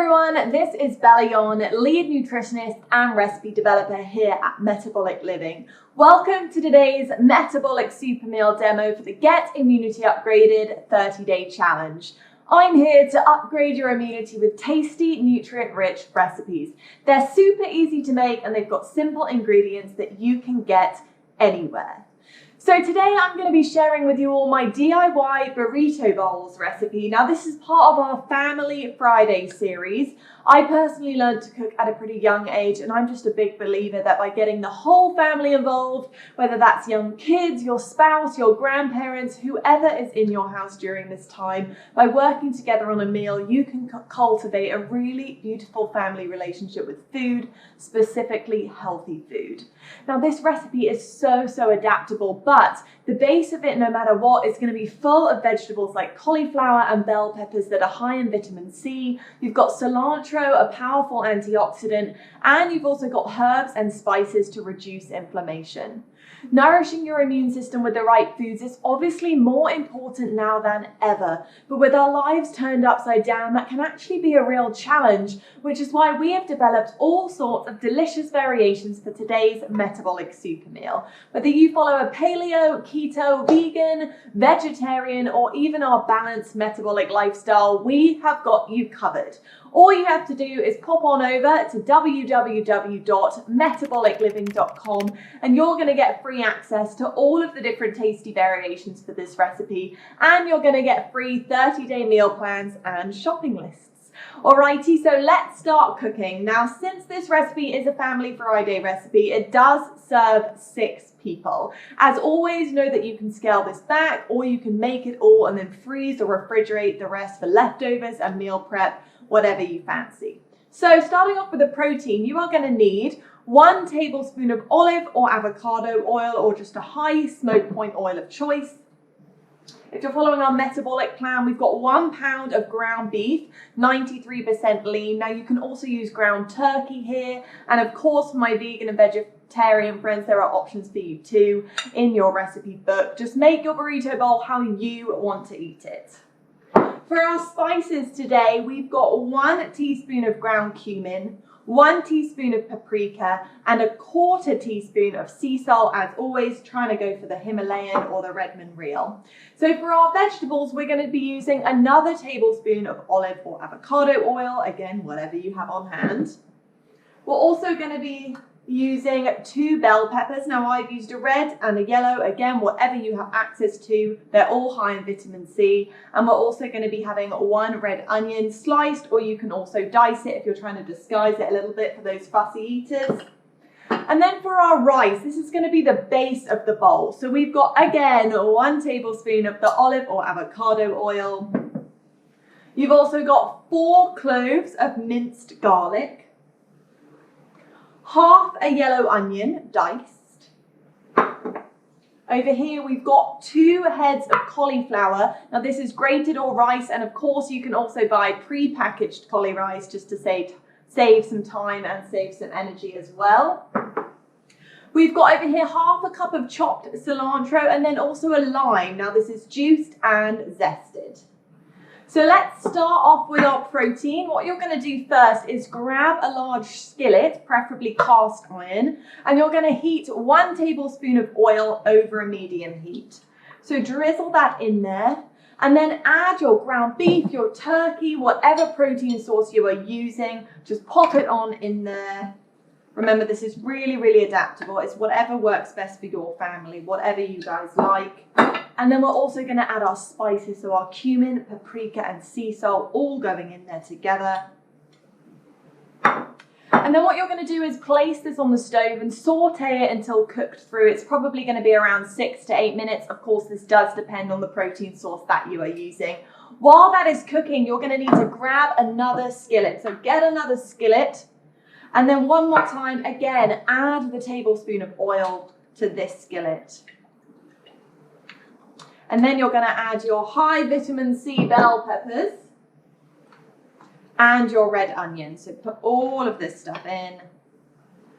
everyone, this is Belly On, lead nutritionist and recipe developer here at Metabolic Living. Welcome to today's Metabolic Super Meal demo for the Get Immunity Upgraded 30-Day Challenge. I'm here to upgrade your immunity with tasty, nutrient-rich recipes. They're super easy to make and they've got simple ingredients that you can get anywhere. So today I'm going to be sharing with you all my DIY Burrito Bowls recipe. Now this is part of our Family Friday series. I personally learned to cook at a pretty young age and I'm just a big believer that by getting the whole family involved, whether that's young kids, your spouse, your grandparents, whoever is in your house during this time, by working together on a meal, you can cultivate a really beautiful family relationship with food, specifically healthy food. Now this recipe is so adaptable, but the base of it, no matter what, is going to be full of vegetables like cauliflower and bell peppers that are high in vitamin C. You've got cilantro, a powerful antioxidant, and you've also got herbs and spices to reduce inflammation. Nourishing your immune system with the right foods is obviously more important now than ever, but with our lives turned upside down, that can actually be a real challenge, which is why we have developed all sorts of delicious variations for today's metabolic super meal. Whether you follow a paleo, keto, vegan, vegetarian, or even our balanced metabolic lifestyle, we have got you covered. All you have to do is pop on over to www.metabolicliving.com and you're going to get free access to all of the different tasty variations for this recipe, and you're going to get free 30-day meal plans and shopping lists. Alrighty, so let's start cooking. Now, since this recipe is a Family Friday recipe, it does serve 6 people. As always, know that you can scale this back or you can make it all and then freeze or refrigerate the rest for leftovers and meal prep, whatever you fancy. So starting off with the protein, you are going to need 1 tablespoon of olive or avocado oil, or just a high smoke point oil of choice. If you're following our metabolic plan, we've got 1 pound of ground beef, 93% lean. Now you can also use ground turkey here. And of course, for my vegan and vegetarian friends, there are options for you too in your recipe book. Just make your burrito bowl how you want to eat it. For our spices today, we've got 1 teaspoon of ground cumin, 1 teaspoon of paprika, and 1/4 teaspoon of sea salt, as always, trying to go for the Himalayan or the Redmond Real. So for our vegetables, we're going to be using another tablespoon of olive or avocado oil, again, whatever you have on hand. We're also going to be using 2 bell peppers. Now I've used a red and a yellow, again, whatever you have access to. They're all high in vitamin C. And we're also going to be having 1 red onion sliced, or you can also dice it if you're trying to disguise it a little bit for those fussy eaters. And then for our rice, this is going to be the base of the bowl. So we've got, again, 1 tablespoon of the olive or avocado oil. You've also got 4 cloves of minced garlic, half a yellow onion diced. Over here we've got 2 heads of cauliflower. Now this is grated or rice, and of course you can also buy pre-packaged cauli rice just to save some time and save some energy as well. We've got over here 1/2 cup of chopped cilantro and then also a lime. Now this is juiced and zested. So let's start off with our protein. What you're going to do first is grab a large skillet, preferably cast iron, and you're going to heat 1 tablespoon of oil over a medium heat. So drizzle that in there, and then add your ground beef, your turkey, whatever protein source you are using. Just pop it on in there. Remember, this is really adaptable. It's whatever works best for your family, whatever you guys like. And then we're also going to add our spices, so our cumin, paprika, and sea salt, all going in there together. And then what you're going to do is place this on the stove and saute it until cooked through. It's probably going to be around 6 to 8 minutes. Of course, this does depend on the protein source that you are using. While that is cooking, you're going to need to grab another skillet. So get another skillet. And then one more time, again, add the tablespoon of oil to this skillet. And then you're going to add your high vitamin C bell peppers and your red onion. So put all of this stuff in.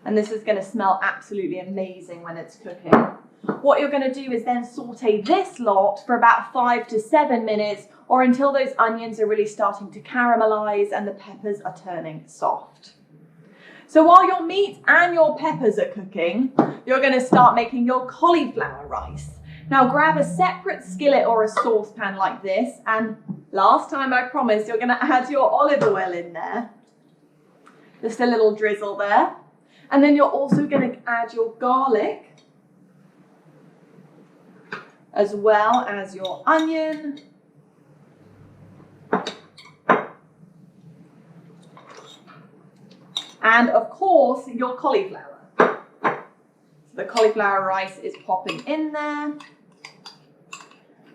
And this is going to smell absolutely amazing when it's cooking. What you're going to do is then saute this lot for about 5 to 7 minutes, or until those onions are really starting to caramelize and the peppers are turning soft. So while your meat and your peppers are cooking, you're going to start making your cauliflower rice. Now grab a separate skillet or a saucepan like this, and last time I promised you're going to add your olive oil in there. Just a little drizzle there. And then you're also going to add your garlic, as well as your onion. And of course, your cauliflower. So the cauliflower rice is popping in there.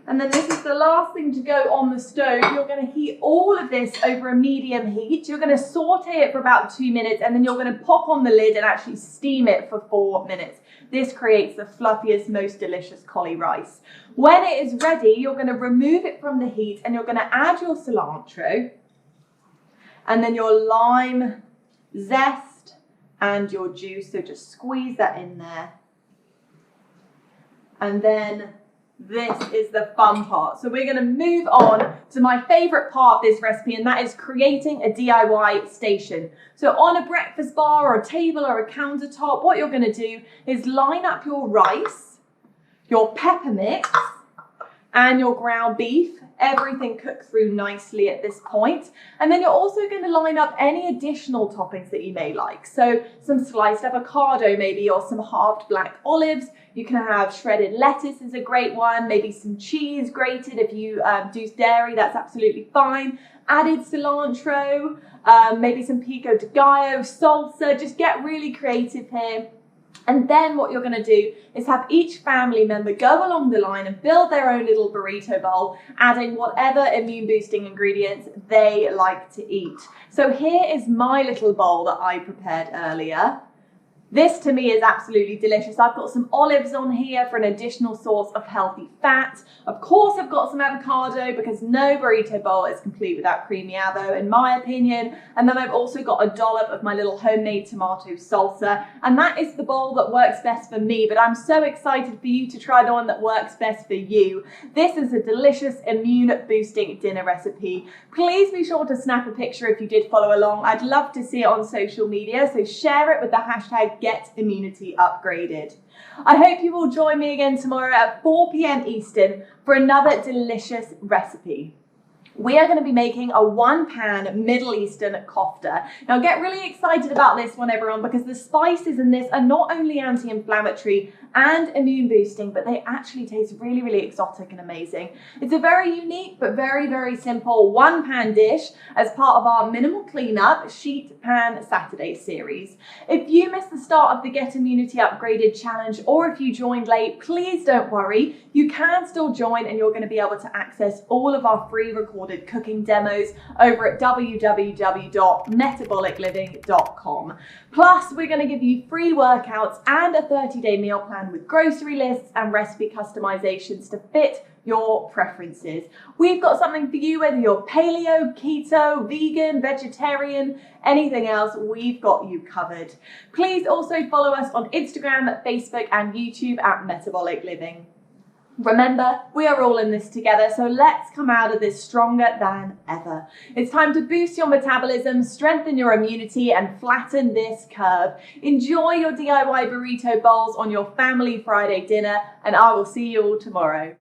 And then this is the last thing to go on the stove. You're going to heat all of this over a medium heat. You're going to saute it for about 2 minutes, and then you're going to pop on the lid and actually steam it for 4 minutes. This creates the fluffiest, most delicious cauli rice. When it is ready, you're going to remove it from the heat, and you're going to add your cilantro, and then your lime zest and your juice. So just squeeze that in there. And then this is the fun part. So we're going to move on to my favorite part of this recipe, and that is creating a DIY station. So on a breakfast bar or a table or a countertop, what you're going to do is line up your rice, your pepper mix, and your ground beef. Everything cooked through nicely at this point. And then you're also going to line up any additional toppings that you may like. So some sliced avocado maybe, or some halved black olives. You can have shredded lettuce is a great one. Maybe some cheese grated. If you do dairy, that's absolutely fine. Added cilantro, maybe some pico de gallo, salsa. Just get really creative here. And then what you're going to do is have each family member go along the line and build their own little burrito bowl, adding whatever immune boosting ingredients they like to eat. So here is my little bowl that I prepared earlier. This to me is absolutely delicious. I've got some olives on here for an additional source of healthy fat. Of course, I've got some avocado because no burrito bowl is complete without creamy avo, in my opinion. And then I've also got a dollop of my little homemade tomato salsa. And that is the bowl that works best for me, but I'm so excited for you to try the one that works best for you. This is a delicious immune boosting dinner recipe. Please be sure to snap a picture if you did follow along. I'd love to see it on social media, so share it with the hashtag Get Immunity Upgraded. I hope you will join me again tomorrow at 4 p.m. Eastern for another delicious recipe. We are going to be making a 1-pan Middle Eastern kofta. Now get really excited about this one, everyone, because the spices in this are not only anti-inflammatory and immune boosting, but they actually taste really, really exotic and amazing. It's a very unique but very, very simple 1-pan dish as part of our minimal cleanup sheet pan Saturday series. If you missed the start of the Get Immunity Upgraded challenge, or if you joined late, please don't worry. You can still join, and you're going to be able to access all of our free recorded cooking demos over at www.metabolicliving.com. Plus, we're going to give you free workouts and a 30-day meal plan with grocery lists and recipe customizations to fit your preferences. We've got something for you, whether you're paleo, keto, vegan, vegetarian, anything else, we've got you covered. Please also follow us on Instagram, Facebook, and YouTube at Metabolic Living. Remember, we are all in this together, so let's come out of this stronger than ever. It's time to boost your metabolism, strengthen your immunity, and flatten this curve. Enjoy your DIY burrito bowls on your family Friday dinner, and I will see you all tomorrow.